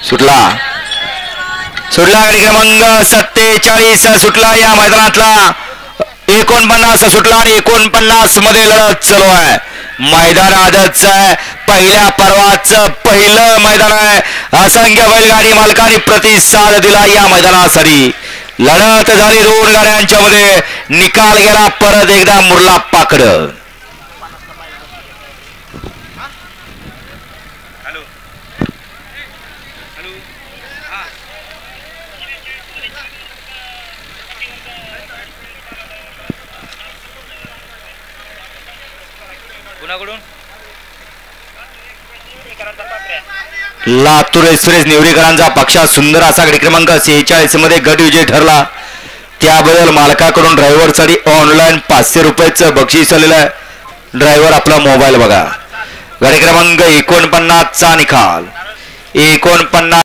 सुटला गाडी क्रमांक 47 सुटला या मैदानातला 49 सुटला आणि 49 मध्ये लढत चालू आहे. मैदान आजचं आहे पहिल्या पर्वाचं पहिलं मैदान आहे. असंख्य बैलगाडी मालकांनी प्रतिसाद दिला या मैदानासाठी. लढत झाली दोन गाड्यांच्या मध्ये निकाल गेला परत एकदा मुरला पाकड. लातूर एक्सप्रेस निवडीकरांचा पक्षा सुंदर असा गाडी क्रमांक 46 मध्ये गट विजय ठरला. त्याबद्दल मालकाकडून ड्रायव्हरसाठी ऑनलाईन 500 रुपयाचं बक्षीस आलेलं आहे. ड्रायव्हर आपला मोबाईल बघा. गाडी क्रमांक 49 चा निकाल 49.